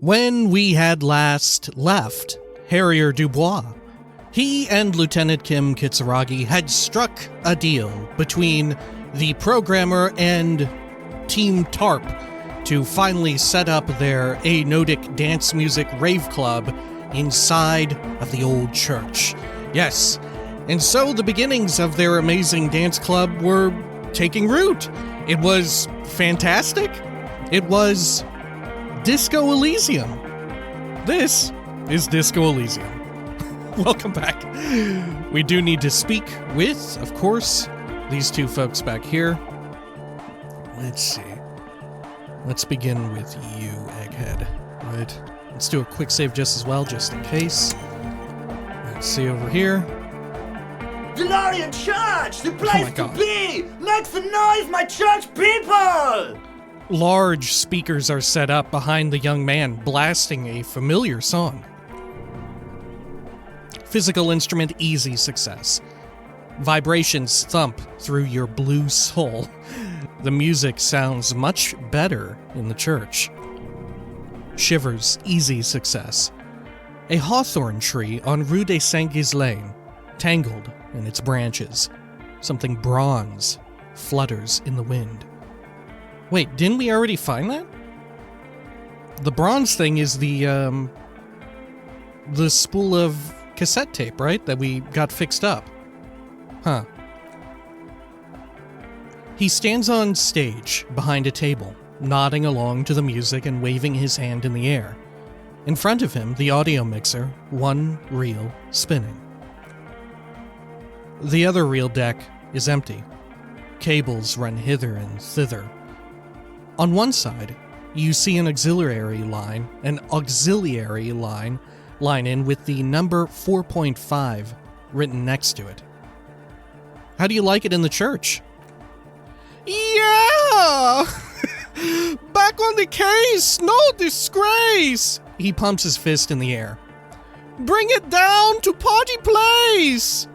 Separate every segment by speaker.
Speaker 1: When we had last left Harrier Dubois, he and Lieutenant Kim Kitsuragi had struck a deal between the programmer and Team TARP to finally set up their Anodic dance music rave club inside of the old church. Yes, and so the beginnings of their amazing dance club were taking root. It was fantastic. It was Disco Elysium. This is Disco Elysium. Welcome back. We do need to speak with, of course, these two folks back here. Let's see. Let's begin with you, Egghead. Right. Let's do a quick save just as well, just in case. Let's see over here.
Speaker 2: Glorian Church! The place to be! Make some noise, my church people!
Speaker 1: Large speakers are set up behind the young man, blasting a familiar song. Physical instrument, easy success. Vibrations thump through your blue soul. The music sounds much better in the church. Shivers, easy success. A hawthorn tree on Rue des Saint-Ghislain, tangled in its branches. Something bronze flutters in the wind. Wait, didn't we already find that? The bronze thing is the spool of cassette tape, right? That we got fixed up. Huh. He stands on stage behind a table, nodding along to the music and waving his hand in the air. In front of him, the audio mixer, one reel spinning. The other reel deck is empty. Cables run hither and thither. On one side, you see an auxiliary line in with the number 4.5 written next to it. How do you like it in the church? Yeah! Back on the case! No disgrace! He pumps his fist in the air. Bring it down to party place!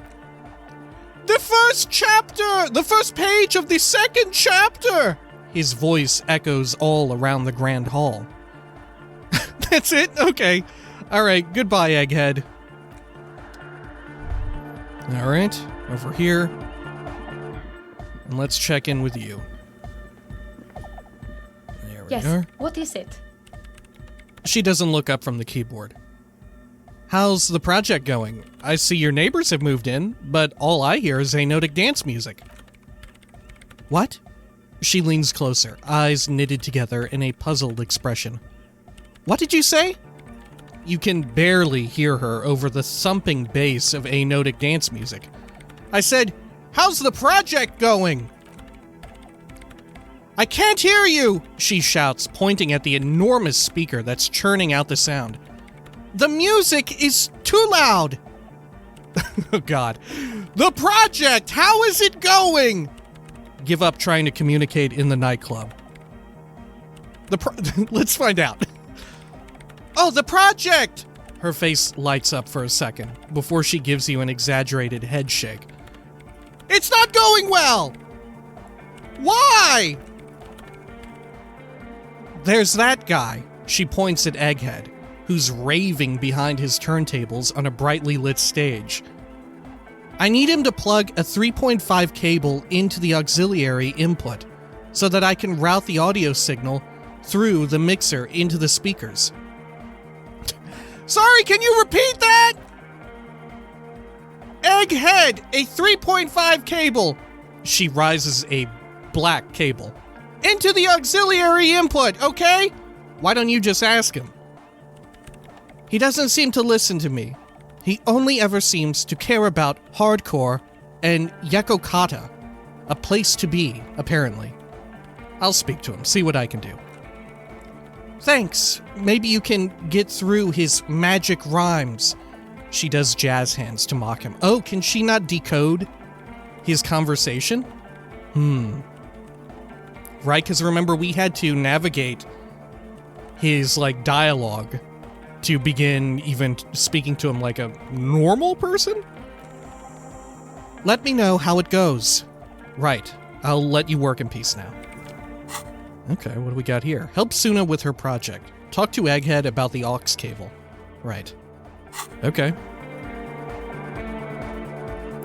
Speaker 1: The first page of the second chapter! His voice echoes all around the grand hall. That's it? Okay. Alright, goodbye, Egghead. Alright, over here. And let's check in with you. There we are.
Speaker 3: What is it?
Speaker 1: She doesn't look up from the keyboard. How's the project going? I see your neighbors have moved in, but all I hear is Anodic dance music. What? She leans closer, eyes knitted together in a puzzled expression. What did you say? You can barely hear her over the thumping bass of Anodic dance music. I said, how's the project going? I can't hear you, she shouts, pointing at the enormous speaker that's churning out the sound. The music is too loud. Oh God. The project, how is it going? Give up trying to communicate in the nightclub. Let's find out. Oh, the project! Her face lights up for a second before she gives you an exaggerated head shake. It's not going well! Why? There's that guy, she points at Egghead, who's raving behind his turntables on a brightly lit stage. I need him to plug a 3.5 cable into the auxiliary input so that I can route the audio signal through the mixer into the speakers. Sorry, can you repeat that? Egghead, a 3.5 cable. She rises a black cable. Into the auxiliary input, okay? Why don't you just ask him? He doesn't seem to listen to me. He only ever seems to care about hardcore and Yakokata. A place to be, apparently. I'll speak to him, see what I can do. Thanks. Maybe you can get through his magic rhymes. She does jazz hands to mock him. Oh, can she not decode his conversation? Right, because remember, we had to navigate his, dialogue to begin even speaking to him like a normal person? Let me know how it goes. Right, I'll let you work in peace now. Okay, what do we got here? Help Suna with her project. Talk to Egghead about the Aux Cable. Right. Okay.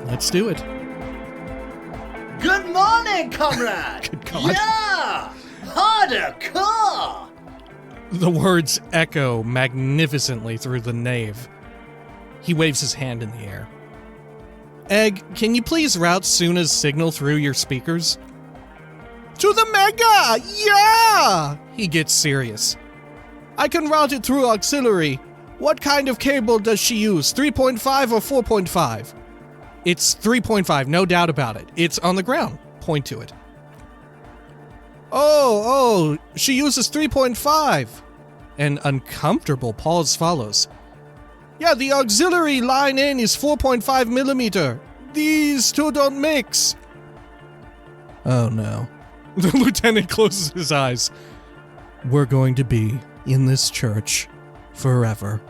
Speaker 1: Let's do it.
Speaker 2: Good morning, comrade!
Speaker 1: Good God.
Speaker 2: Yeah! Harder car!
Speaker 1: The words echo magnificently through the nave. He waves his hand in the air. Egg, can you please route Suna's signal through your speakers? To the Mega! Yeah! He gets serious. I can route it through auxiliary. What kind of cable does she use? 3.5 or 4.5? It's 3.5, no doubt about it. It's on the ground. Point to it. Oh, she uses 3.5. An uncomfortable pause follows. Yeah, the auxiliary line in is 4.5 millimeter. These two don't mix. Oh no. The lieutenant closes his eyes. We're going to be in this church forever.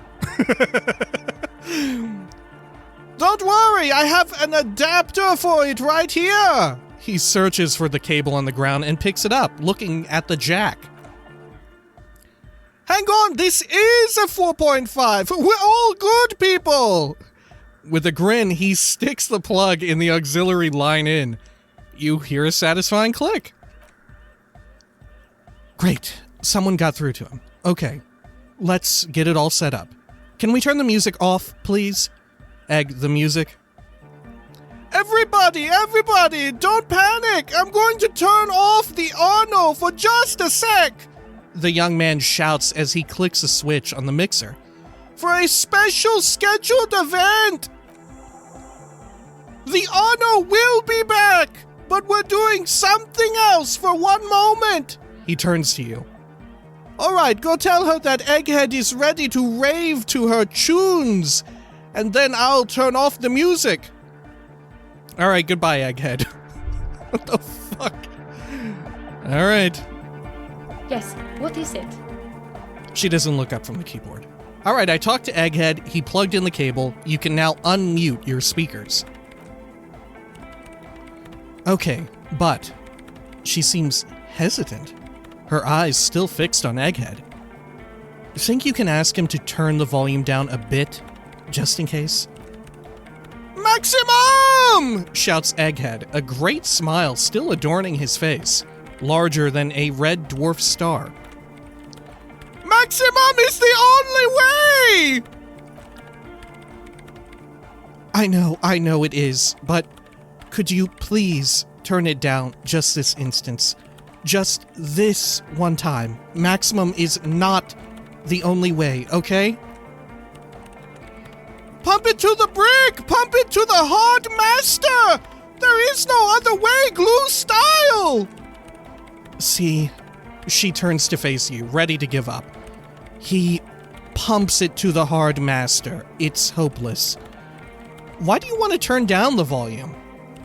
Speaker 1: Don't worry, I have an adapter for it right here. He searches for the cable on the ground and picks it up, looking at the jack. Hang on, this is a 4.5. We're all good people. With a grin, he sticks the plug in the auxiliary line in. You hear a satisfying click. Great, someone got through to him. Okay, let's get it all set up. Can we turn the music off, please? Egg, the music. Everybody, don't panic! I'm going to turn off the Arno for just a sec! The young man shouts as he clicks a switch on the mixer. For a special scheduled event! The Arno will be back, but we're doing something else for one moment! He turns to you. Alright, go tell her that Egghead is ready to rave to her tunes, and then I'll turn off the music. Alright, goodbye, Egghead. What the fuck? Alright.
Speaker 3: Yes, what is it?
Speaker 1: She doesn't look up from the keyboard. Alright, I talked to Egghead, he plugged in the cable, you can now unmute your speakers. Okay, but she seems hesitant. Her eyes still fixed on Egghead. Think you can ask him to turn the volume down a bit, just in case? Maximum! Shouts Egghead, a great smile still adorning his face, larger than a red dwarf star. Maximum is the only way! I know it is, but could you please turn it down just this instance? Just this one time. Maximum is not the only way, okay? Pump it to the brick! Pump it to the hard master! There is no other way, glue style! See, she turns to face you, ready to give up. He pumps it to the hard master. It's hopeless. Why do you want to turn down the volume?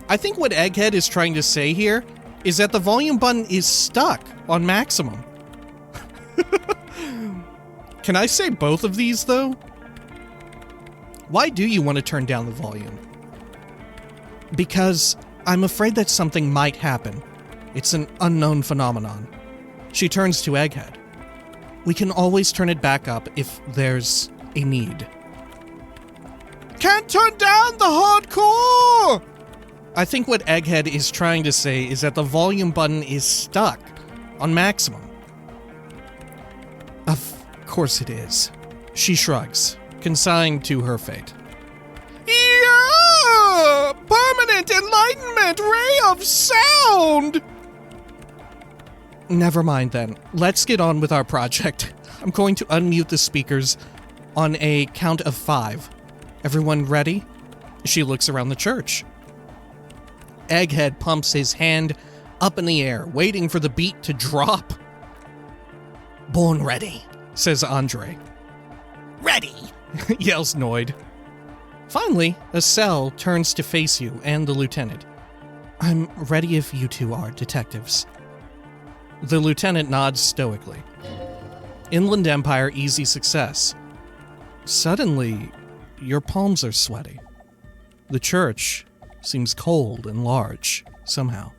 Speaker 1: I think what Egghead is trying to say here is that the volume button is stuck on maximum. Can I say both of these, though? Why do you want to turn down the volume? Because I'm afraid that something might happen. It's an unknown phenomenon. She turns to Egghead. We can always turn it back up if there's a need. Can't turn down the hardcore! I think what Egghead is trying to say is that the volume button is stuck on maximum. Of course it is. She shrugs, consigned to her fate. Yeah! Permanent enlightenment ray of sound! Never mind then. Let's get on with our project. I'm going to unmute the speakers on a count of 5. Everyone ready? She looks around the church. Egghead pumps his hand up in the air, waiting for the beat to drop. Born ready, says Andre. Ready, yells Noid. Finally, Estelle turns to face you and the lieutenant. I'm ready if you two are detectives. The lieutenant nods stoically. Inland Empire, easy success. Suddenly, your palms are sweaty. The church seems cold and large, somehow.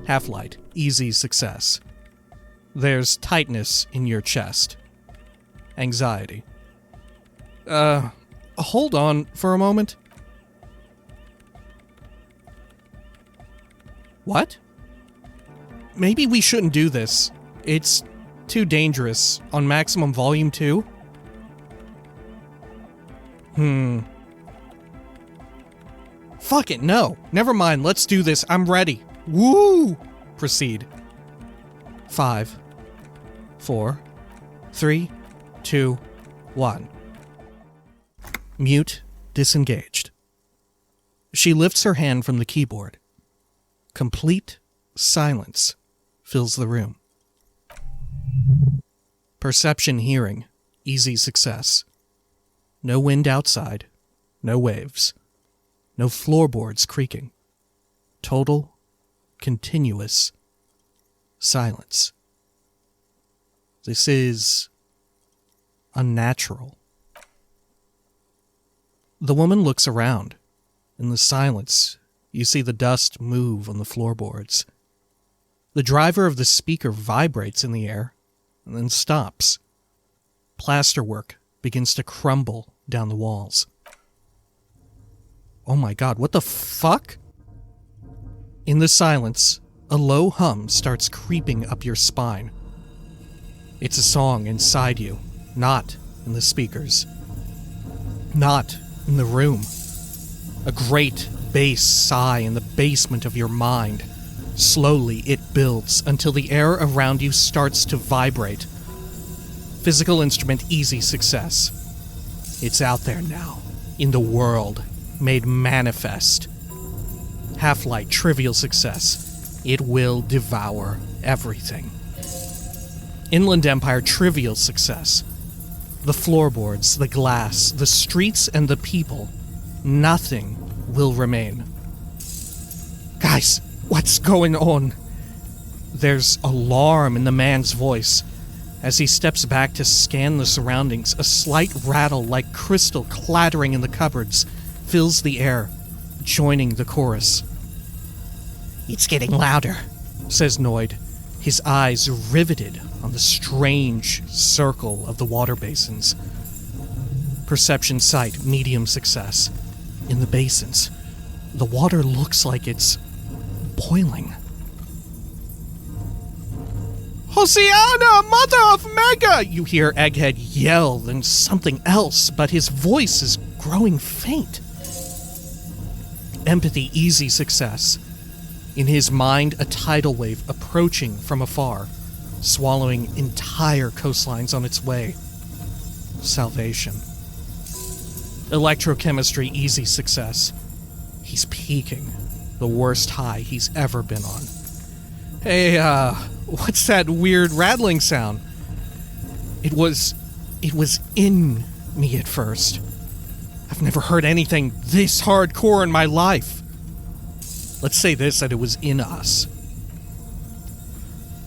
Speaker 1: Half-light, easy success. There's tightness in your chest. Anxiety. Hold on for a moment. What? Maybe we shouldn't do this. It's too dangerous. On maximum volume too? Fuck it, no. Never mind, let's do this. I'm ready. Woo! Proceed. 5, 4, 3, 2, 1. Mute, disengaged. She lifts her hand from the keyboard. Complete silence fills the room. Perception hearing, easy success. No wind outside, no waves, no floorboards creaking. Total, continuous silence. This is unnatural. The woman looks around. In the silence, you see the dust move on the floorboards. The driver of the speaker vibrates in the air and then stops. Plasterwork begins to crumble down the walls. Oh my god, what the fuck? In the silence, a low hum starts creeping up your spine. It's a song inside you, not in the speakers. Not in the room. A great bass sigh in the basement of your mind. Slowly it builds until the air around you starts to vibrate. Physical instrument easy success. It's out there now, in the world, made manifest. Half-light trivial success. It will devour everything. Inland Empire trivial success. The floorboards, the glass, the streets, and the people. Nothing will remain. Guys, what's going on? There's alarm in the man's voice. As he steps back to scan the surroundings, a slight rattle like crystal clattering in the cupboards fills the air, joining the chorus. It's getting louder, says Noid, his eyes riveted on the strange circle of the water basins. Perception sight, medium success. In the basins, the water looks like it's boiling. Hosiana, mother of Mega! You hear Egghead yell, then something else, but his voice is growing faint. Empathy, easy success. In his mind, a tidal wave approaching from afar, swallowing entire coastlines on its way. Salvation. Electrochemistry, easy success. He's peaking. The worst high he's ever been on. Hey, what's that weird rattling sound? It was in me at first. I've never heard anything this hardcore in my life. Let's say this, that it was in us.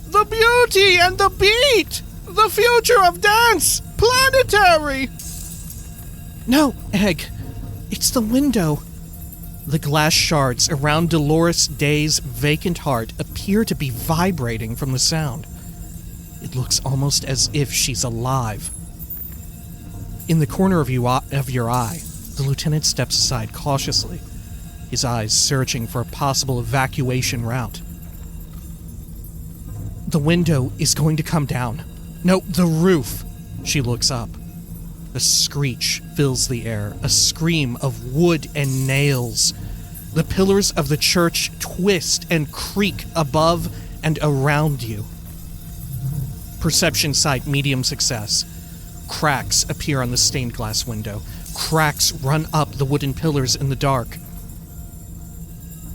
Speaker 1: The beauty and the beat! The future of dance! Planetary! No, Egg. It's the window. The glass shards around Dolores Day's vacant heart appear to be vibrating from the sound. It looks almost as if she's alive. In the corner of your eye, the lieutenant steps aside cautiously, his eyes searching for a possible evacuation route. The window is going to come down. No, the roof. She looks up. A screech fills the air, a scream of wood and nails. The pillars of the church twist and creak above and around you. Perception sight, medium success. Cracks appear on the stained glass window. Cracks run up the wooden pillars in the dark.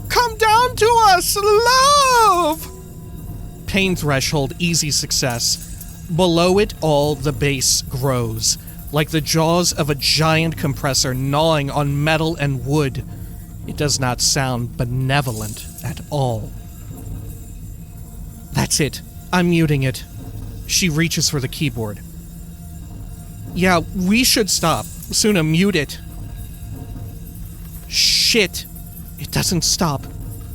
Speaker 1: Come down to us, love! Pain threshold, easy success. Below it all, the bass grows, like the jaws of a giant compressor gnawing on metal and wood. It does not sound benevolent at all. That's it. I'm muting it. She reaches for the keyboard. Yeah, we should stop. Suna, mute it. Shit. It doesn't stop.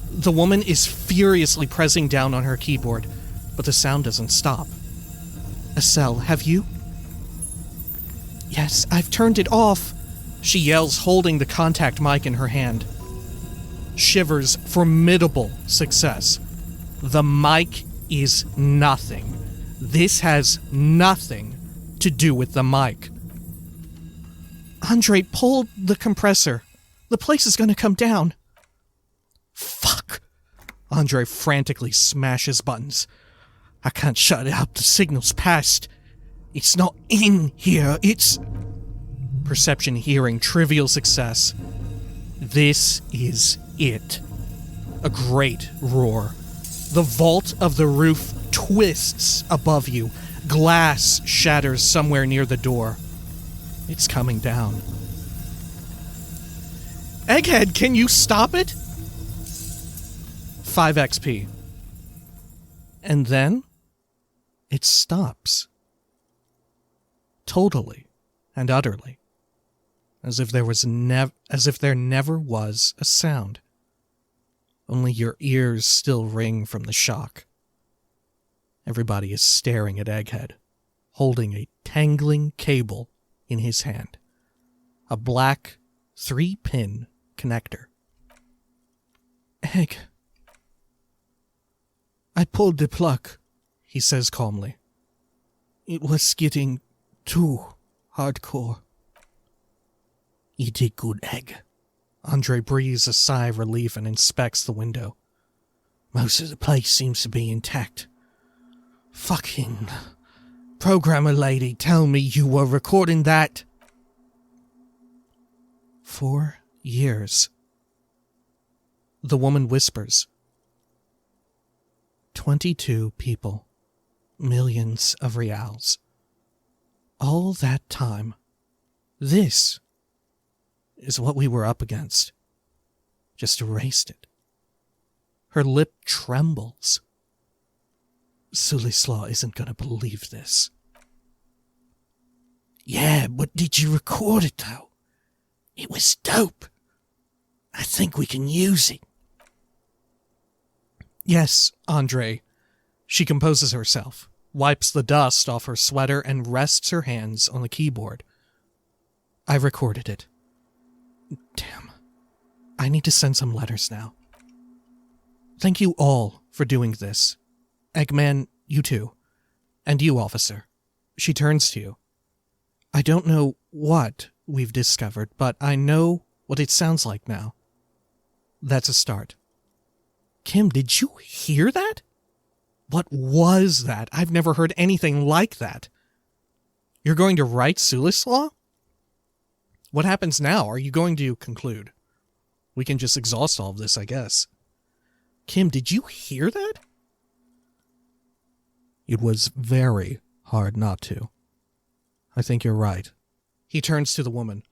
Speaker 1: The woman is furiously pressing down on her keyboard. but the sound doesn't stop. Estelle, have you? Yes, I've turned it off, she yells, holding the contact mic in her hand. Shiver's formidable success. The mic is nothing. This has nothing to do with the mic. Andre, pull the compressor. The place is gonna come down. Fuck. Andre frantically smashes buttons. I can't shut it up. The signal's passed. It's not in here. It's... Perception, hearing, trivial success. This is it. A great roar. The vault of the roof twists above you. Glass shatters somewhere near the door. It's coming down. Egghead, can you stop it? 5 XP. And then it stops. Totally and utterly. As if there never was a sound. Only your ears still ring from the shock. Everybody is staring at Egghead, holding a tangling cable in his hand. A black 3-pin connector. Egg. I pulled the plug, he says calmly. It was getting too hardcore. You did good, Egg. Andre breathes a sigh of relief and inspects the window. Most of the place seems to be intact. Fucking programmer lady, tell me you were recording that. 4 years. The woman whispers. 22 people. Millions of reals. All that time. This is what we were up against. Just erased it. Her lip trembles. Sulislaw isn't gonna believe this. Yeah, but did you record it though? It was dope. I think we can use it. Yes, Andre. She composes herself, wipes the dust off her sweater, and rests her hands on the keyboard. I recorded it. Damn. I need to send some letters now. Thank you all for doing this. Eggman, you too. And you, officer. She turns to you. I don't know what we've discovered, but I know what it sounds like now. That's a start. Kim, did you hear that? What was that? I've never heard anything like that. You're going to write Sulislaw? What happens now? Are you going to conclude? We can just exhaust all of this, I guess. Kim, did you hear that? It was very hard not to. I think you're right. He turns to the woman.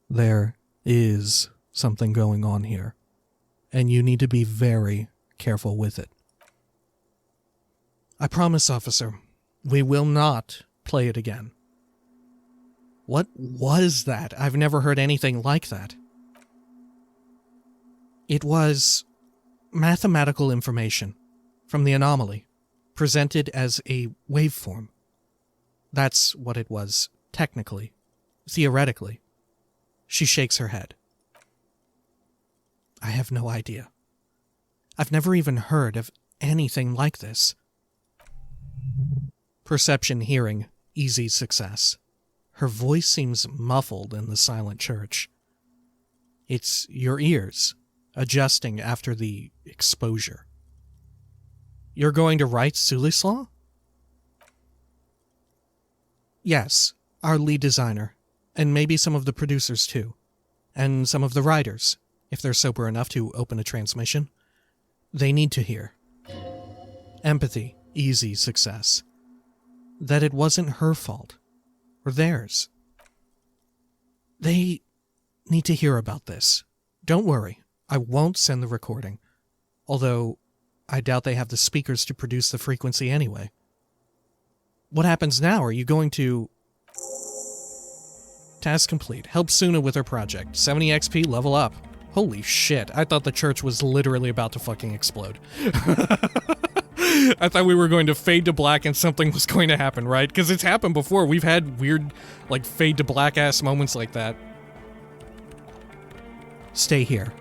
Speaker 1: There is something going on here, and you need to be very careful with it. I promise, officer, we will not play it again. What was that? I've never heard anything like that. It was mathematical information from the anomaly, presented as a waveform. That's what it was, technically, theoretically. She shakes her head. I have no idea. I've never even heard of anything like this. Perception, hearing, easy success. Her voice seems muffled in the silent church. It's your ears, adjusting after the exposure. You're going to write Sulislaw? Yes, our lead designer, and maybe some of the producers too, and some of the writers, if they're sober enough to open a transmission. They need to hear. Empathy, easy success. That it wasn't her fault, or theirs. They need to hear about this. Don't worry, I won't send the recording, although I doubt they have the speakers to produce the frequency anyway. What happens now? Are you going to... Task complete. Help Suna with her project. 70 XP, level up. Holy shit, I thought the church was literally about to fucking explode. I thought we were going to fade to black and something was going to happen, right? Because it's happened before. We've had weird, like, fade to black ass moments like that. Stay here.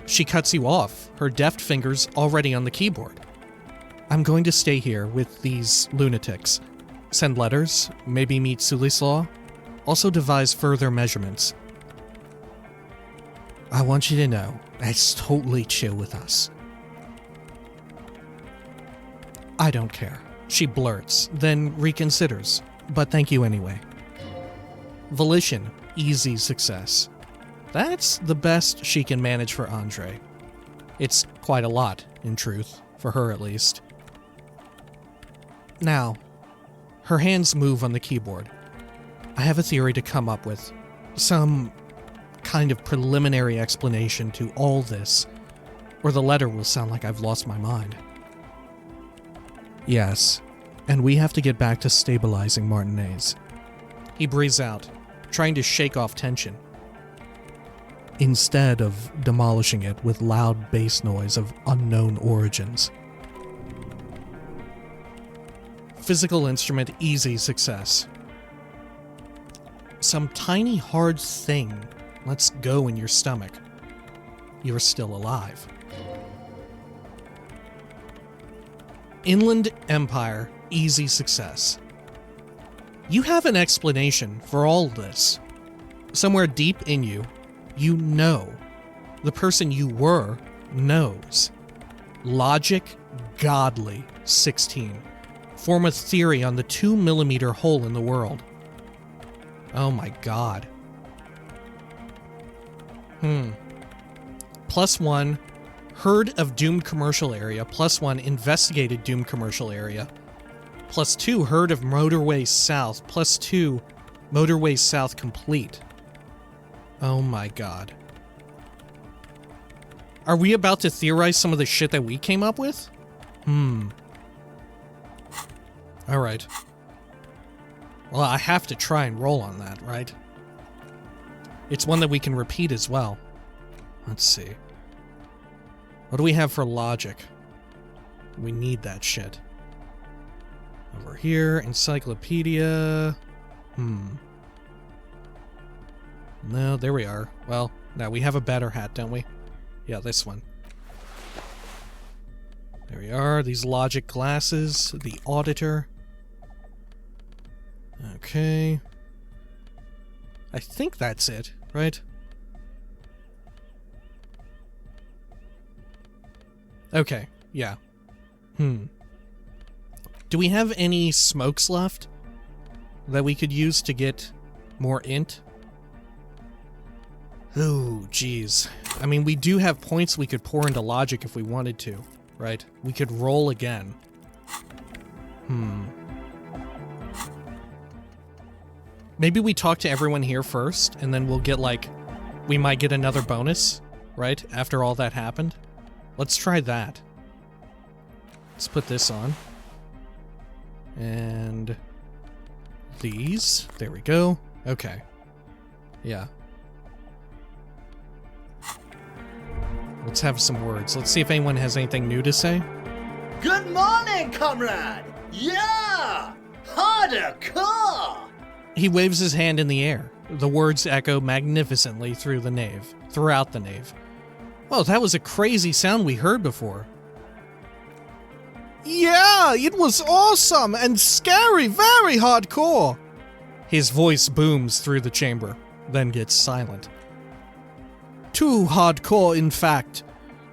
Speaker 1: She cuts you off, her deft fingers already on the keyboard. I'm going to stay here with these lunatics. Send letters, maybe meet Sulislaw. Also devise further measurements. I want you to know, that's totally chill with us. I don't care, she blurts, then reconsiders, but thank you anyway. Volition, easy success. That's the best she can manage for Andre. It's quite a lot, in truth, for her at least. Now, her hands move on the keyboard. I have a theory to come up with. Some kind of preliminary explanation to all this, or the letter will sound like I've lost my mind. Yes, and we have to get back to stabilizing Martinez. He breathes out, trying to shake off tension, instead of demolishing it with loud bass noise of unknown origins. Physical instrument, easy success. Some tiny hard thing lets go in your stomach. You're still alive. Inland Empire, easy success. You have an explanation for all this. Somewhere deep in you, you know. The person you were knows. Logic, godly, 16. Form a theory on the 2mm hole in the world. Oh my god. +1, heard of doomed commercial area. +1, investigated doomed commercial area. +2, heard of motorway south. +2, motorway south complete. Oh my god. Are we about to theorize some of the shit that we came up with? Alright. Well, I have to try and roll on that, right? It's one that we can repeat as well. Let's see. What do we have for logic? We need that shit. Over here, encyclopedia. No, there we are. Well, now we have a better hat, don't we? Yeah, this one. There we are, these logic glasses, the auditor. Okay. I think that's it, right? Okay, yeah. Do we have any smokes left that we could use to get more int? Oh, geez. I mean, we do have points we could pour into logic if we wanted to, right? We could roll again. Maybe we talk to everyone here first, and then we'll get, like, we might get another bonus, right? After all that happened. Let's try that. Let's put this on. And these. There we go. Okay. Yeah. Let's have some words. Let's see if anyone has anything new to say.
Speaker 2: Good morning, comrade! Yeah! Harder core!
Speaker 1: He waves his hand in the air. The words echo magnificently throughout the nave. Well, that was a crazy sound we heard before. Yeah, it was awesome and scary, very hardcore. His voice booms through the chamber, then gets silent. Too hardcore, in fact.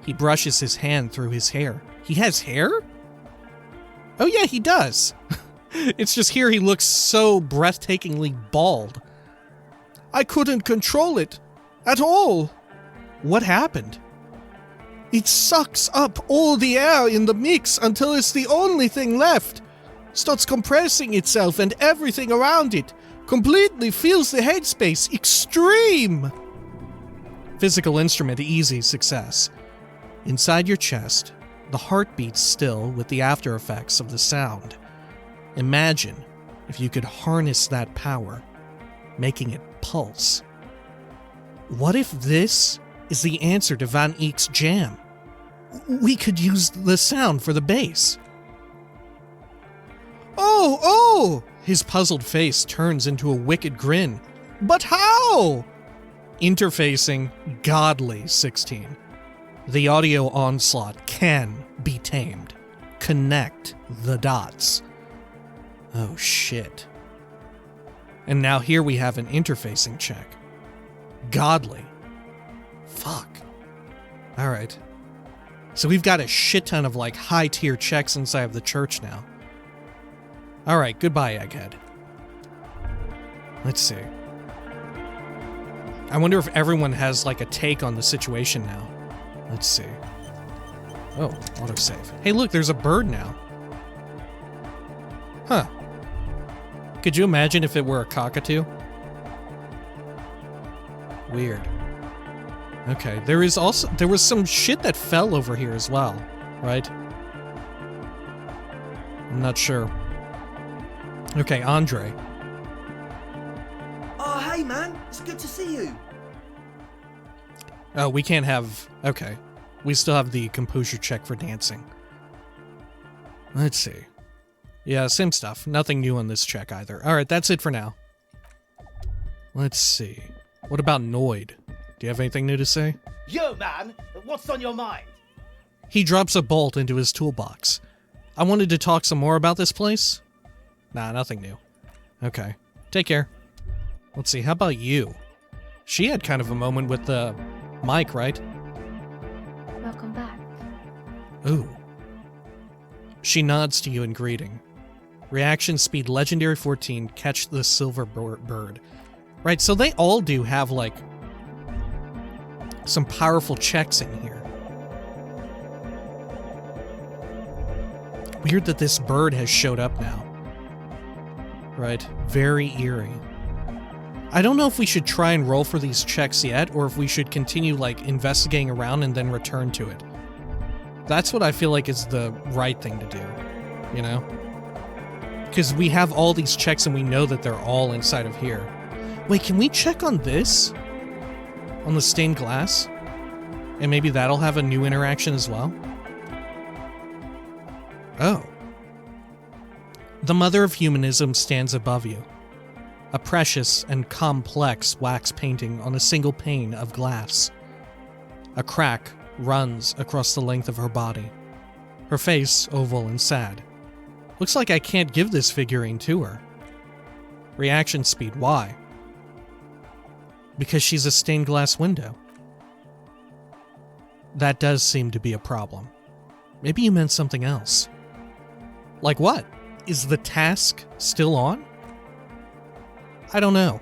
Speaker 1: He brushes his hand through his hair. He has hair? Oh yeah, he does. It's just here he looks so breathtakingly bald. I couldn't control it. At all. What happened? It sucks up all the air in the mix until it's the only thing left. Starts compressing itself and everything around it. Completely fills the headspace. Extreme! Physical instrument, easy success. Inside your chest, the heart beats still with the after effects of the sound. Imagine if you could harness that power, making it pulse. What if this is the answer to Van Eyck's jam? We could use the sound for the bass. Oh, oh! His puzzled face turns into a wicked grin. But how? Interfacing godly 16. The audio onslaught can be tamed. Connect the dots. Oh shit. And now here we have an interfacing check. Godly. Fuck. Alright. So we've got a shit ton of like high tier checks inside of the church now. Alright, goodbye, Egghead. Let's see. I wonder if everyone has like a take on the situation now. Let's see. Oh, autosave. Hey look, there's a bird now. Huh. Could you imagine if it were a cockatoo? Weird. Okay, there was some shit that fell over here as well, right? I'm not sure. Okay, Andre.
Speaker 2: Oh, hey man, it's good to see you.
Speaker 1: Oh, we can't have... Okay. We still have the composure check for dancing. Let's see. Yeah, same stuff. Nothing new on this check either. Alright, that's it for now. Let's see. What about Noid? Do you have anything new to say?
Speaker 4: Yo, man! What's on your mind?
Speaker 1: He drops a bolt into his toolbox. I wanted to talk some more about this place. Nah, nothing new. Okay. Take care. Let's see, how about you? She had kind of a moment with the mic, right?
Speaker 3: Welcome back.
Speaker 1: Ooh. She nods to you in greeting. Reaction speed legendary 14, catch the silver bird. Right, so they all do have, like, some powerful checks in here. Weird that this bird has showed up now. Right, very eerie. I don't know if we should try and roll for these checks yet, or if we should continue, like, investigating around and then return to it. That's what I feel like is the right thing to do, you know? Because we have all these checks and we know that they're all inside of here. Wait, can we check on this? On the stained glass? And maybe that'll have a new interaction as well? Oh. The mother of humanism stands above you. A precious and complex wax painting on a single pane of glass. A crack runs across the length of her body. Her face oval and sad. Looks like I can't give this figurine to her. Reaction speed, why? Because she's a stained glass window. That does seem to be a problem. Maybe you meant something else. Like what? Is the task still on? I don't know.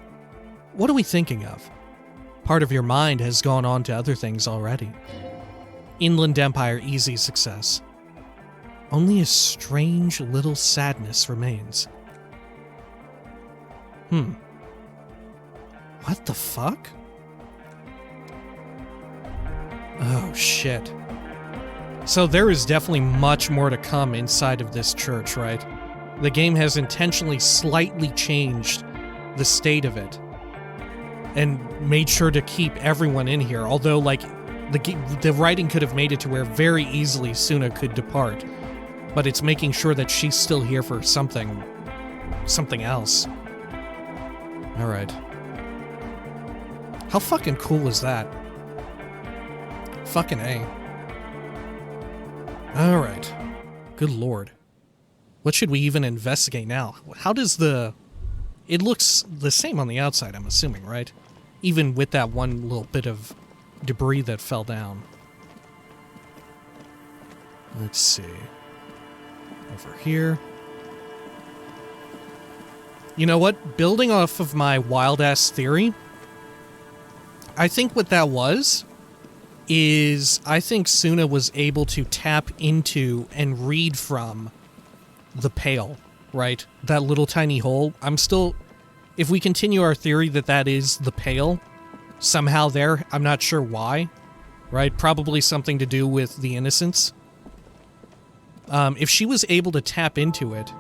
Speaker 1: What are we thinking of? Part of your mind has gone on to other things already. Inland Empire, easy success. Only a strange little sadness remains. What the fuck? Oh, shit. So there is definitely much more to come inside of this church, right? The game has intentionally slightly changed the state of it and made sure to keep everyone in here, although, like, the writing could have made it to where very easily Suna could depart, but it's making sure that she's still here for something else. Alright. How fucking cool is that? Fucking A. Alright. Good lord. What should we even investigate now? How does the... It looks the same on the outside, I'm assuming, right? Even with that one little bit of debris that fell down. Let's see. Over here. You know what? Building off of my wild-ass theory, I think what that was is I think Suna was able to tap into and read from the Pale, right? That little tiny hole. I'm still... If we continue our theory that that is the Pale, somehow there, I'm not sure why, right? Probably something to do with the Innocents. If she was able to tap into it,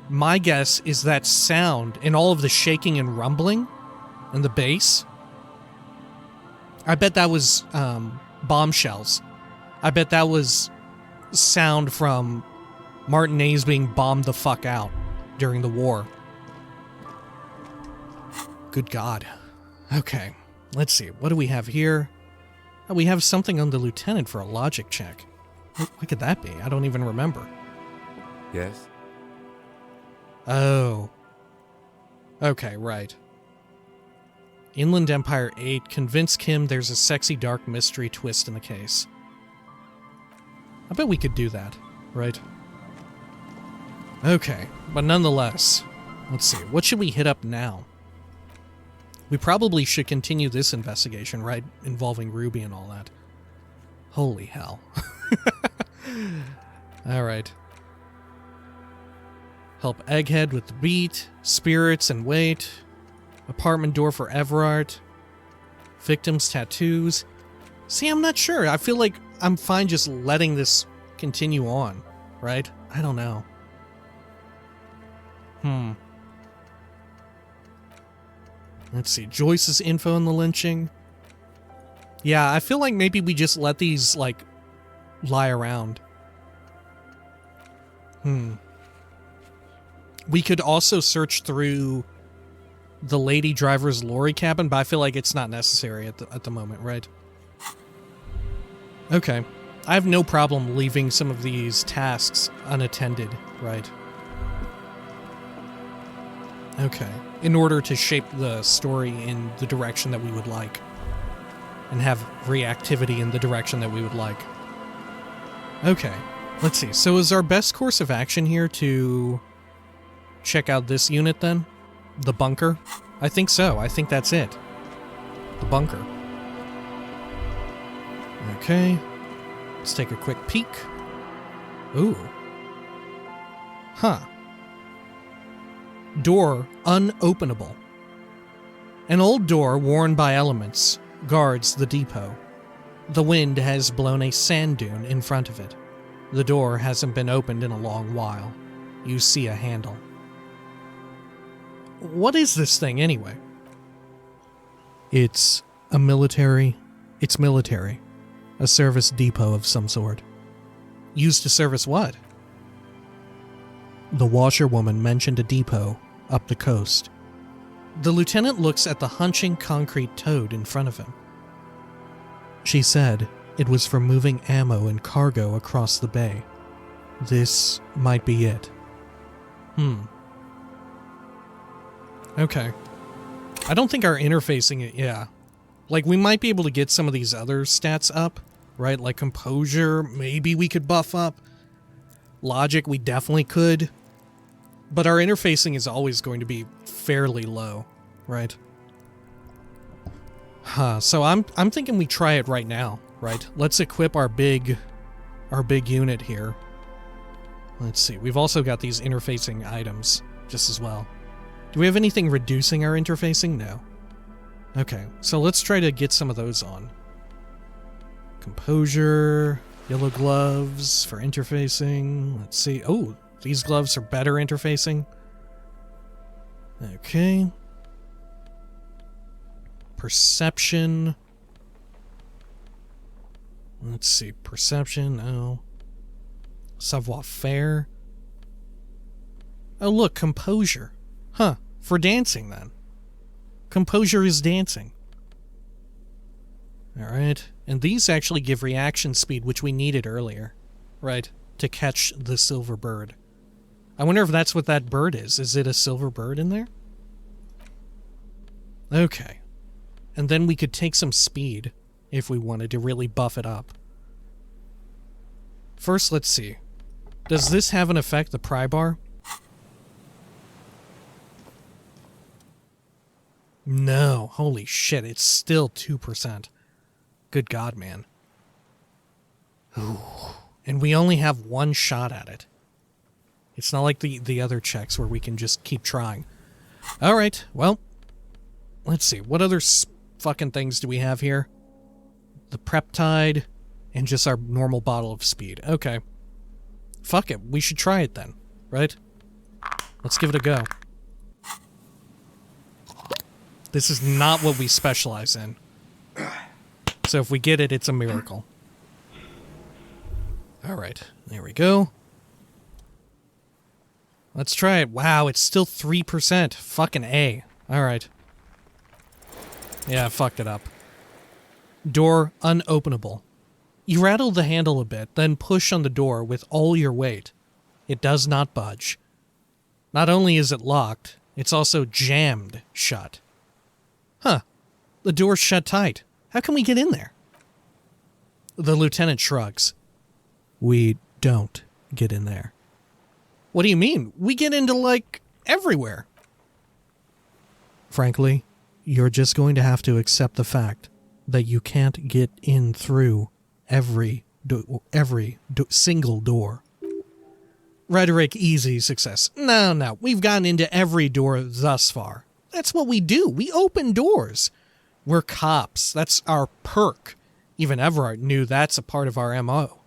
Speaker 1: my guess is that sound and all of the shaking and rumbling and the bass, I bet that was bombshells. I bet that was sound from Martinez being bombed the fuck out. during the war. Good God. Okay, let's see. What do we have here? Oh, we have something on the lieutenant for a logic check. What could that be? I don't even remember.
Speaker 5: Yes?
Speaker 1: Oh. Okay, right. Inland Empire 8, convince Kim there's a sexy dark mystery twist in the case. I bet we could do that, right? Okay, but nonetheless, let's see. What should we hit up now? We probably should continue this investigation, right? Involving Ruby and all that. Holy hell. Alright. Help Egghead with the beat, spirits and wait, apartment door for Everard, victims' tattoos. See, I'm not sure. I feel like I'm fine just letting this continue on, right? I don't know. Let's see. Joyce's info on the lynching. Yeah, I feel like maybe we just let these, like, lie around. We could also search through the lady driver's lorry cabin, but I feel like it's not necessary at the moment, right? Okay. I have no problem leaving some of these tasks unattended, right? Okay. In order to shape the story in the direction that we would like. And have reactivity in the direction that we would like. Okay. Let's see. So is our best course of action here to check out this unit then? The bunker? I think so. I think that's it. The bunker. Okay. Let's take a quick peek. Ooh. Huh. Door unopenable. An old door worn by elements guards the depot. The wind has blown a sand dune in front of it. The door hasn't been opened in a long while. You see a handle. What is this thing anyway? It's military. A service depot of some sort. Used to service what? The washerwoman mentioned a depot up the coast. The lieutenant looks at the hunching concrete toad in front of him. She said it was for moving ammo and cargo across the bay. This might be it. Okay. I don't think our interfacing, yeah. Like, we might be able to get some of these other stats up, right? Like composure, maybe we could buff up. Logic, we definitely could. But our interfacing is always going to be fairly low, right? So I'm thinking we try it right now, right? Let's equip our big unit here. Let's see. We've also got these interfacing items just as well. Do we have anything reducing our interfacing? No. Okay, so let's try to get some of those on. Composure, yellow gloves for interfacing. Let's see. Oh, these gloves are better interfacing. Okay. Perception. Let's see. Perception, no. Savoir-faire. Oh, look, composure. Huh, for dancing then. Composure is dancing. Alright, and these actually give reaction speed, which we needed earlier, right, to catch the silver bird. I wonder if that's what that bird is. Is it a silver bird in there? Okay. And then we could take some speed if we wanted to really buff it up. First, let's see. Does this have an effect, the pry bar? No, holy shit, it's still 2%. Good God, man. Ooh. And we only have one shot at it. It's not like the other checks where we can just keep trying. Alright, well, let's see. What other fucking things do we have here? The Preptide, and just our normal bottle of speed. Okay. Fuck it, we should try it then, right? Let's give it a go. This is not what we specialize in. So if we get it, it's a miracle. Alright, there we go. Let's try it. Wow, it's still 3%. Fucking A. Alright. Yeah, I fucked it up. Door unopenable. You rattle the handle a bit, then push on the door with all your weight. It does not budge. Not only is it locked, it's also jammed shut. Huh. The door's shut tight. How can we get in there? The lieutenant shrugs. We don't get in there. What do you mean? We get into, like, everywhere. Frankly, you're just going to have to accept the fact that you can't get in through every single door. Rhetoric, easy success. No, we've gotten into every door thus far. That's what we do. We open doors. We're cops. That's our perk. Even Everard knew that's a part of our MO.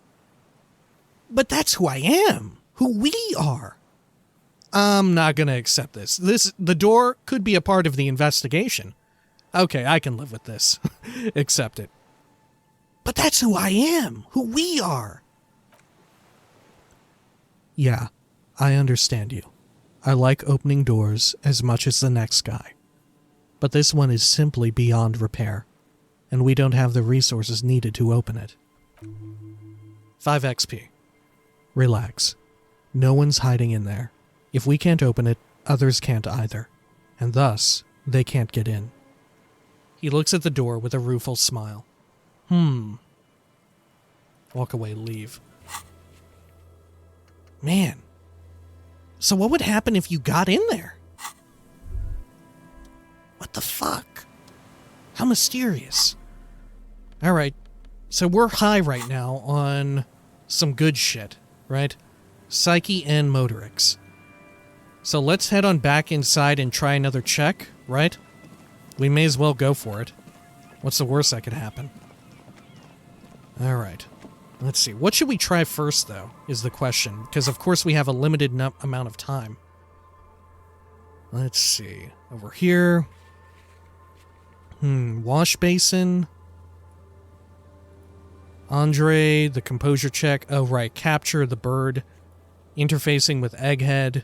Speaker 1: But that's who I am. Who we are. I'm not gonna accept this. The door could be a part of the investigation. Okay, I can live with this. Accept it. But that's who I am. Who we are. Yeah, I understand you. I like opening doors as much as the next guy. But this one is simply beyond repair, and we don't have the resources needed to open it. 5 XP. Relax. No one's hiding in there. If we can't open it, others can't either, and thus, they can't get in. He looks at the door with a rueful smile. Walk away, leave. Man. So what would happen if you got in there? What the fuck? How mysterious. Alright, so we're high right now on some good shit, right? Psyche and motorics. So let's head on back inside and try another check, right? We may as well go for it. What's the worst that could happen? Alright. Let's see. What should we try first, though, is the question. Because, of course, we have a limited amount of time. Let's see. Over here. Wash basin. Andre, the composure check. Oh, right. Capture the bird. Interfacing with Egghead.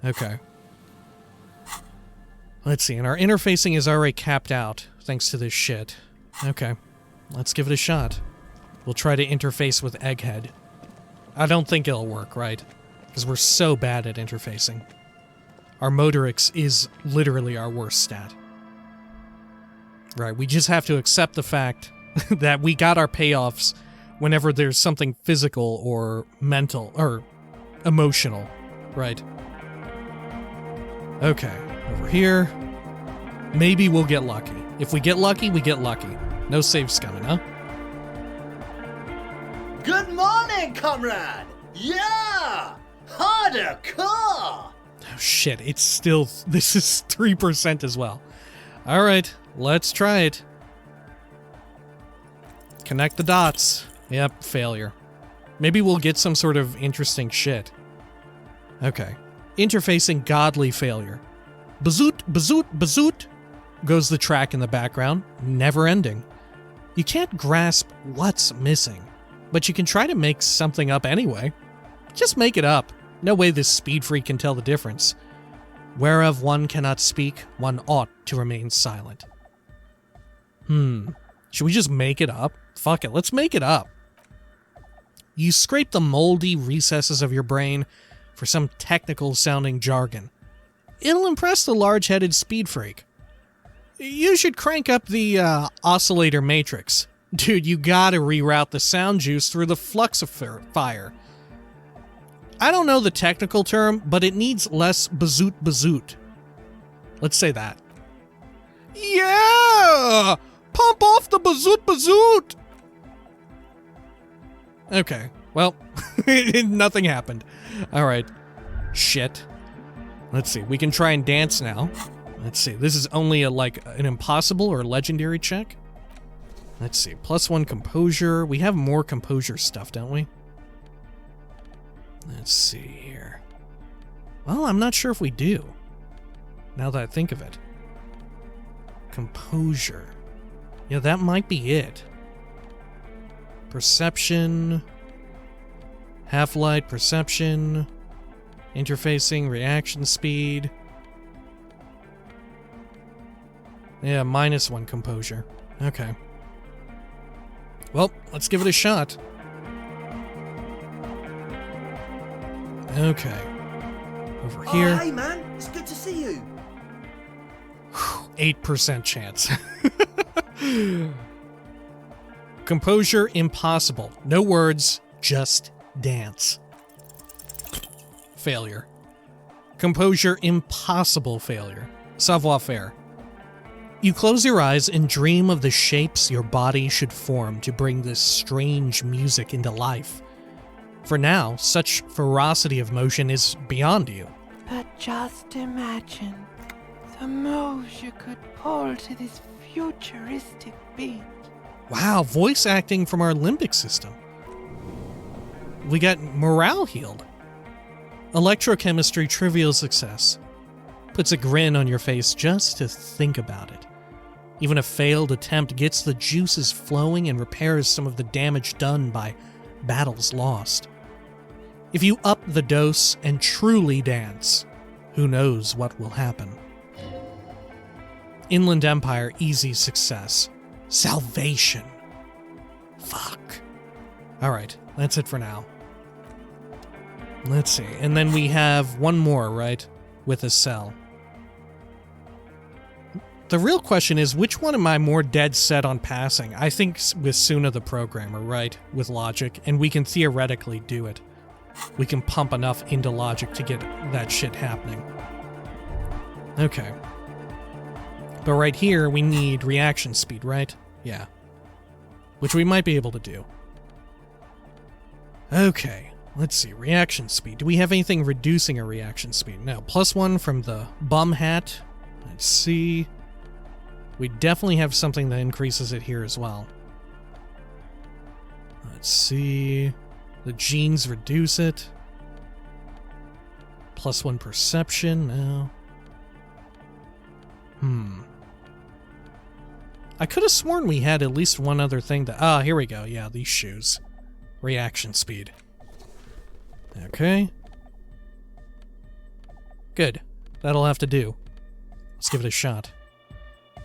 Speaker 1: Okay. Let's see. And our interfacing is already capped out, thanks to this shit. Okay. Let's give it a shot. We'll try to interface with Egghead. I don't think it'll work, right? Because we're so bad at interfacing. Our motorics is literally our worst stat. Right, we just have to accept the fact that we got our payoffs whenever there's something physical or mental, or emotional, right? Okay, over here. Maybe we'll get lucky. If we get lucky, we get lucky. No saves coming, huh?
Speaker 2: Good morning, comrade! Yeah! Harder car!
Speaker 1: Oh shit, it's still... This is 3% as well. Alright, let's try it. Connect the dots. Yep, failure. Maybe we'll get some sort of interesting shit. Okay. Interfacing godly failure. Bazoot, bazoot, bazoot, goes the track in the background, never ending. You can't grasp what's missing, but you can try to make something up anyway. Just make it up. No way this speed freak can tell the difference. Whereof one cannot speak, one ought to remain silent. Should we just make it up? Fuck it, let's make it up. You scrape the moldy recesses of your brain for some technical-sounding jargon. It'll impress the large-headed speed freak. You should crank up the oscillator matrix. Dude, you gotta reroute the sound juice through the fluxifier. I don't know the technical term, but it needs less bazoot bazoot. Let's say that. Yeah! Pump off the bazoot bazoot! Okay, well, nothing happened. Alright. Shit. Let's see, we can try and dance now. Let's see, this is only an impossible or legendary check. Let's see, +1 composure. We have more composure stuff, don't we? Let's see here. Well, I'm not sure if we do, now that I think of it. Composure. Yeah, that might be it. Perception. Half-light, perception. Interfacing, reaction speed. Yeah, -1 composure. Okay. Well, let's give it a shot. Okay. Over here.
Speaker 2: Oh, hey man, it's good to see you.
Speaker 1: 8% chance. Composure impossible. No words, just dance. Failure. Composure impossible failure. Savoir faire. You close your eyes and dream of the shapes your body should form to bring this strange music into life. For now, such ferocity of motion is beyond you.
Speaker 5: But just imagine the moves you could pull to this futuristic beat.
Speaker 1: Wow, voice acting from our limbic system. We got morale healed. Electrochemistry trivial success. Puts a grin on your face just to think about it. Even a failed attempt gets the juices flowing and repairs some of the damage done by battles lost. If you up the dose and truly dance, who knows what will happen. Inland Empire, easy success. Salvation. Fuck. Alright, that's it for now. Let's see. And then we have one more, right? With a cell. The real question is, which one am I more dead set on passing? I think with Suna the Programmer, right? With logic, and we can theoretically do it. We can pump enough into logic to get that shit happening. Okay. But right here, we need reaction speed, right? Yeah. Which we might be able to do. Okay. Let's see. Reaction speed. Do we have anything reducing our reaction speed? No. +1 from the bum hat. Let's see. We definitely have something that increases it here as well. Let's see. The genes reduce it. +1 perception. No. I could have sworn we had at least one other thing that... Ah, here we go. Yeah, these shoes. Reaction speed. Okay. Good. That'll have to do. Let's give it a shot.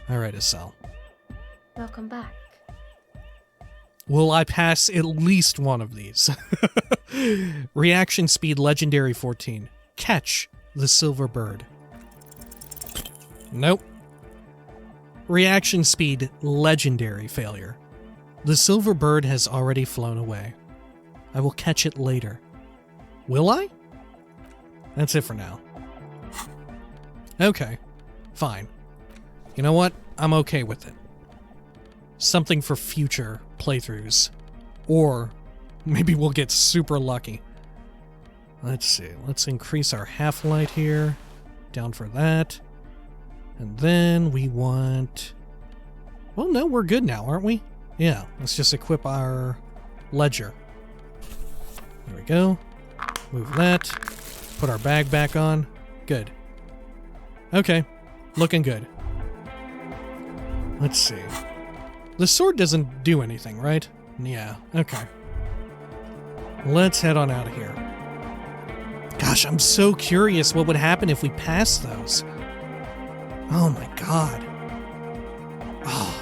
Speaker 1: Alright, Estelle.
Speaker 3: Welcome back.
Speaker 1: Will I pass at least one of these? Reaction speed legendary 14. Catch the silver bird. Nope. Reaction speed legendary failure. The silver bird has already flown away. I will catch it later. Will I? That's it for now. Okay. Fine. You know what? I'm okay with it. Something for future playthroughs. Or maybe we'll get super lucky. Let's see. Let's increase our half-light here. Down for that. And then we want... Well, no, we're good now, aren't we? Yeah, let's just equip our ledger. There we go. Move that. Put our bag back on. Good. Okay. Looking good. Let's see. The sword doesn't do anything, right? Yeah, okay. Let's head on out of here. Gosh, I'm so curious what would happen if we passed those. Oh my god. Oh.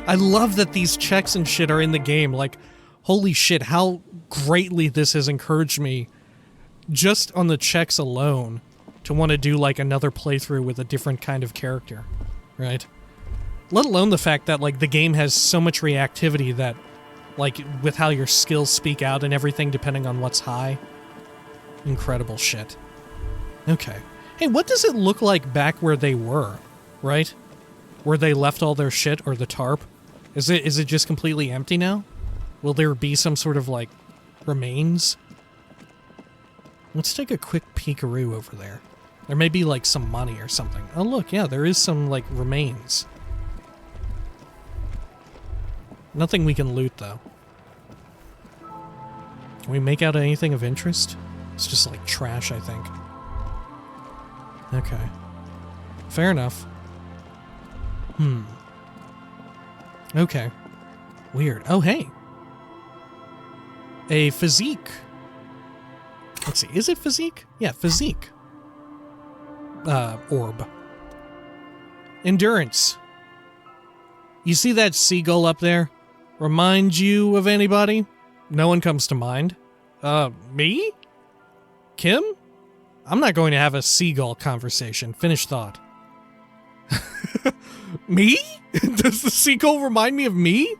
Speaker 1: I love that these checks and shit are in the game. Like, holy shit, how greatly this has encouraged me, just on the checks alone, to want to do like another playthrough with a different kind of character, right? Let alone the fact that like the game has so much reactivity that, like, with how your skills speak out and everything depending on what's high. Incredible shit. Okay. Hey, what does it look like back where they were, right? Where they left all their shit, or the tarp? Is it just completely empty now? Will there be some sort of, like, remains? Let's take a quick peekaroo over there. There may be, like, some money or something. Oh, look, yeah, there is some, like, remains. Nothing we can loot, though. Can we make out anything of interest? It's just, like, trash, I think. Okay. Fair enough. Okay. Weird. Oh, hey. A physique. Let's see, is it physique? Yeah, physique. Orb. Endurance. You see that seagull up there? Remind you of anybody? No one comes to mind. Me? Kim? I'm not going to have a seagull conversation. Finish thought. Me? Does the seagull remind me of me?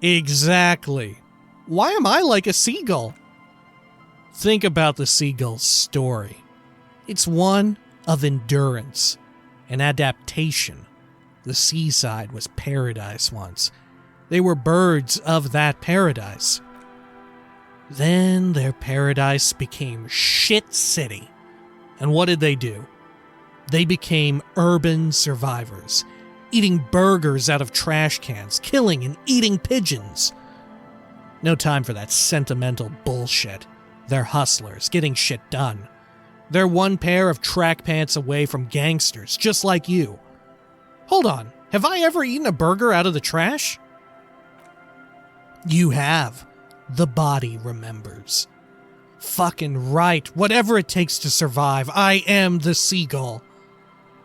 Speaker 1: Exactly. Why am I like a seagull? Think about the seagull's story. It's one of endurance and adaptation. The seaside was paradise once. They were birds of that paradise. Then their paradise became shit city. And what did they do? They became urban survivors, eating burgers out of trash cans, killing and eating pigeons. No time for that sentimental bullshit. They're hustlers, getting shit done. They're one pair of track pants away from gangsters, just like you. Hold on, have I ever eaten a burger out of the trash? You have. The body remembers. Fucking right, whatever it takes to survive, I am the seagull.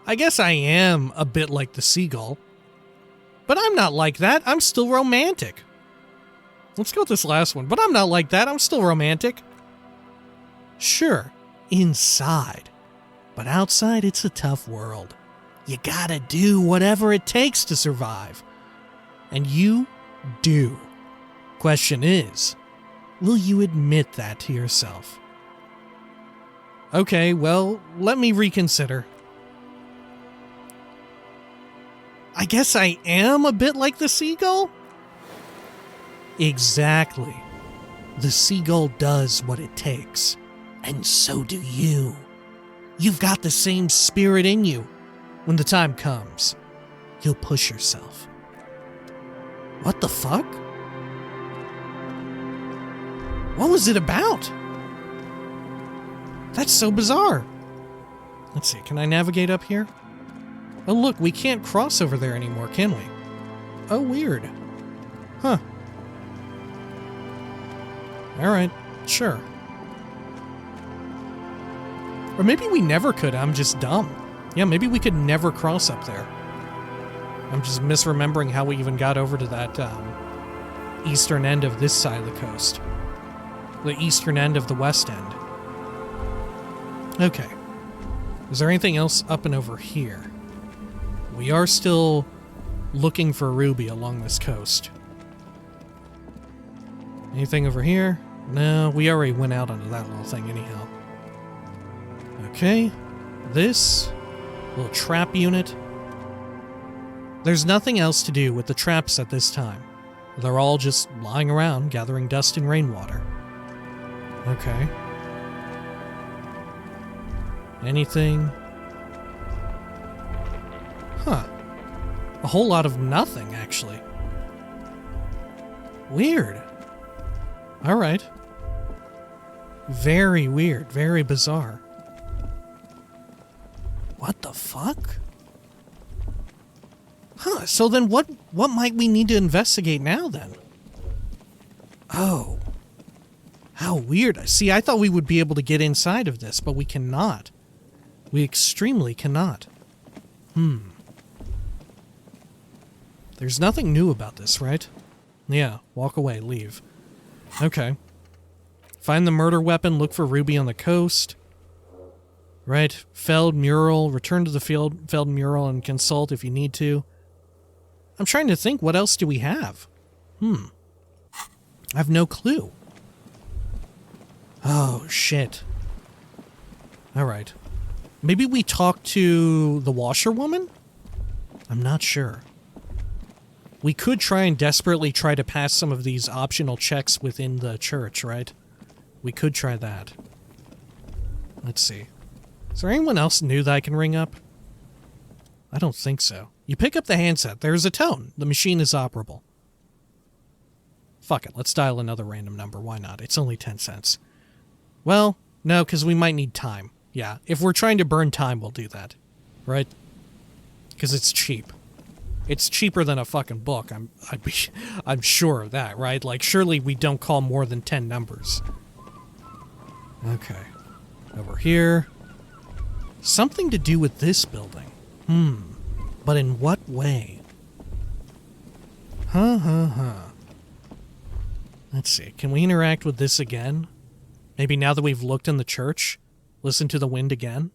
Speaker 1: I guess I am a bit like the seagull. But I'm not like that, I'm still romantic. Let's go with this last one, but I'm not like that, I'm still romantic. Sure, inside. But outside, it's a tough world. You gotta do whatever it takes to survive. And you do. Question is, will you admit that to yourself? Okay, well, let me reconsider. I guess I am a bit like the seagull? Exactly. The seagull does what it takes. And so do you. You've got the same spirit in you. When the time comes, you'll push yourself. What the fuck? What was it about? That's so bizarre. Let's see, can I navigate up here? Oh look, we can't cross over there anymore, can we? Oh, weird. Huh. Alright, sure. Or maybe we never could, I'm just dumb. Yeah, maybe we could never cross up there. I'm just misremembering how we even got over to that eastern end of this side of the coast. The eastern end of the west end. Okay. Is there anything else up and over here? We are still looking for Ruby along this coast. Anything over here? No, we already went out onto that little thing anyhow. Okay. This little trap unit. There's nothing else to do with the traps at this time. They're all just lying around, gathering dust and rainwater. Okay. Anything? Huh. A whole lot of nothing, actually. Weird. Alright. Very weird, very bizarre. What the fuck? Huh, so then what might we need to investigate now, then? Oh. How weird. See, I thought we would be able to get inside of this, but we cannot. We extremely cannot. There's nothing new about this, right? Yeah, walk away, leave. Okay. Find the murder weapon, look for Ruby on the coast. Right, Felled mural, return to the Felled mural and consult if you need to. I'm trying to think, what else do we have? I have no clue. Oh, shit. Alright. Maybe we talk to the washerwoman? I'm not sure. We could try and desperately try to pass some of these optional checks within the church, right? We could try that. Let's see. Is there anyone else new that I can ring up? I don't think so. You pick up the handset. There's a tone. The machine is operable. Fuck it. Let's dial another random number. Why not? It's only 10 cents. Well, no, because we might need time. Yeah, if we're trying to burn time, we'll do that. Right? Because it's cheap. It's cheaper than a fucking book. I'm sure of that, right? Like, surely we don't call more than 10 numbers. Okay. Over here. Something to do with this building. But in what way? Let's see. Can we interact with this again? Maybe now that we've looked in the church, listen to the wind again?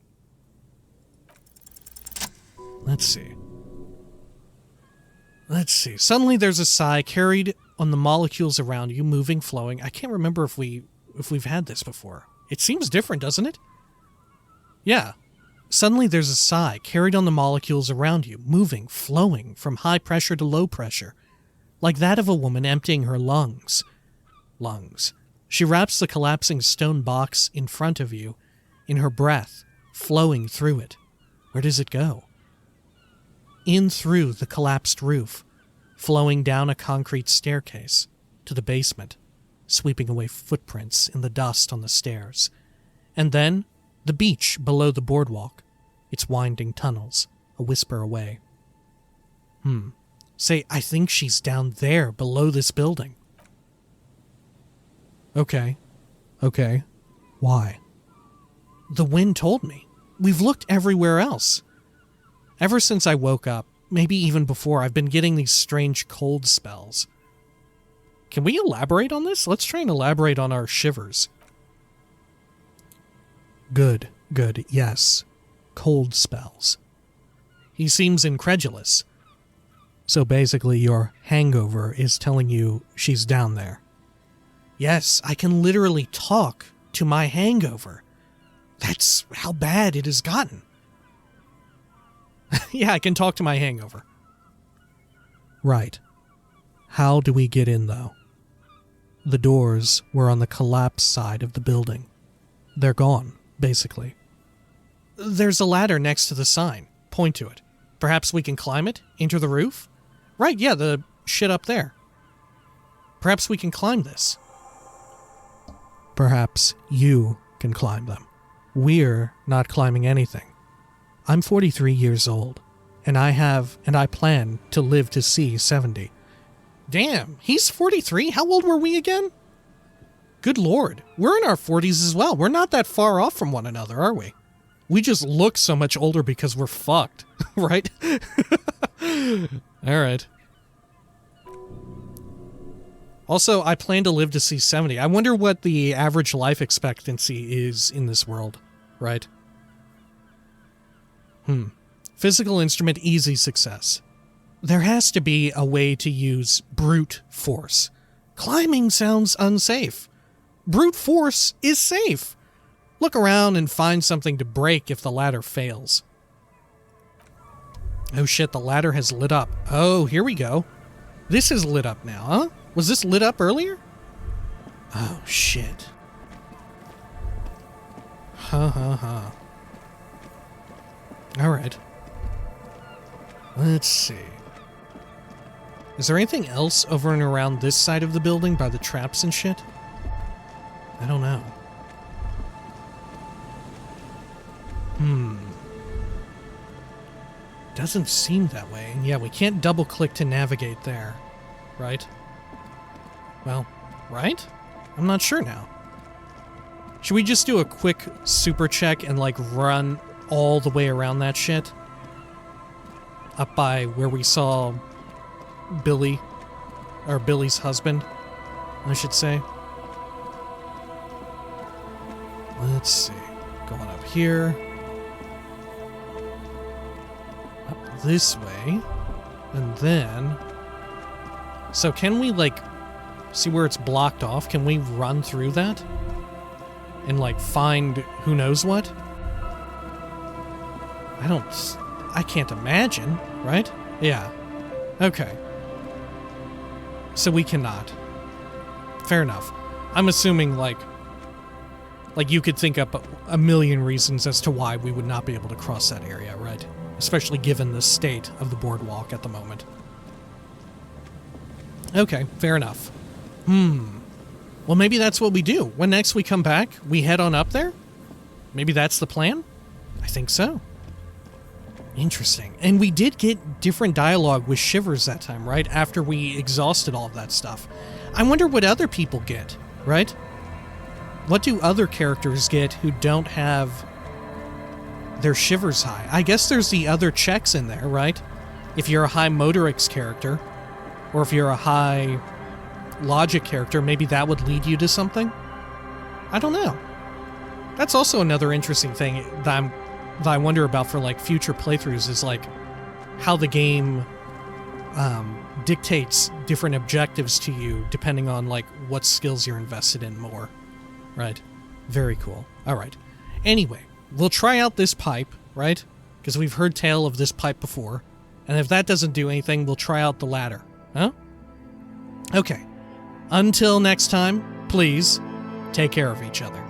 Speaker 1: Let's see. Suddenly there's a sigh carried on the molecules around you, moving, flowing. I can't remember if we've had this before. It seems different, doesn't it? Yeah. Suddenly there's a sigh carried on the molecules around you, moving, flowing from high pressure to low pressure, like that of a woman emptying her lungs. She wraps the collapsing stone box in front of you in her breath, flowing through it. Where does it go? In through the collapsed roof, flowing down a concrete staircase to the basement, sweeping away footprints in the dust on the stairs. And then the beach below the boardwalk, its winding tunnels, a whisper away. Say, I think she's down there below this building. Okay. Why? The wind told me. We've looked everywhere else. Ever since I woke up, maybe even before, I've been getting these strange cold spells. Can we elaborate on this? Let's try and elaborate on our shivers. Good, yes. Cold spells. He seems incredulous. So basically your hangover is telling you she's down there. Yes, I can literally talk to my hangover. That's how bad it has gotten. Yeah, I can talk to my hangover. Right. How do we get in, though? The doors were on the collapsed side of the building. They're gone, basically. There's a ladder next to the sign. Point to it. Perhaps we can climb it? Enter the roof? Right, yeah, the shit up there. Perhaps we can climb this. Perhaps you can climb them. We're not climbing anything. I'm 43 years old, and I plan to live to see 70. Damn, he's 43? How old were we again? Good lord, we're in our 40s as well. We're not that far off from one another, are we? We just look so much older because we're fucked, right? Alright. Also, I plan to live to see 70. I wonder what the average life expectancy is in this world, right? Physical instrument, easy success. There has to be a way to use brute force. Climbing sounds unsafe. Brute force is safe. Look around and find something to break if the ladder fails. Oh shit, the ladder has lit up. Oh, here we go. This is lit up now, huh? Was this lit up earlier? Oh shit. Alright. Let's see. Is there anything else over and around this side of the building by the traps and shit? I don't know. Doesn't seem that way. And yeah, we can't double click to navigate there. Right? Well, right? I'm not sure now. Should we just do a quick super check and like run all the way around that shit? Up by where we saw Billy, or Billy's husband, I should say. Let's see. Going up here. Up this way. And then... So can we, like, see where it's blocked off? Can we run through that? And, like, find who knows what? I can't imagine, right? Yeah. Okay. So we cannot. Fair enough. I'm assuming, like you could think up a million reasons as to why we would not be able to cross that area, right? Especially given the state of the boardwalk at the moment. Okay, fair enough. Well, maybe that's what we do. When next we come back, we head on up there? Maybe that's the plan? I think so. Interesting. And we did get different dialogue with Shivers that time, right? After we exhausted all of that stuff. I wonder what other people get, right? What do other characters get who don't have their shivers high? I guess there's the other checks in there, right? If you're a high motorics character, or if you're a high logic character, maybe that would lead you to something? I don't know. That's also another interesting thing that I wonder about for like future playthroughs is like how the game dictates different objectives to you depending on like what skills you're invested in more. Right. Very cool. All right. Anyway, we'll try out this pipe, right? Because we've heard tale of this pipe before. And if that doesn't do anything, we'll try out the ladder. Huh? Okay. Until next time, please take care of each other.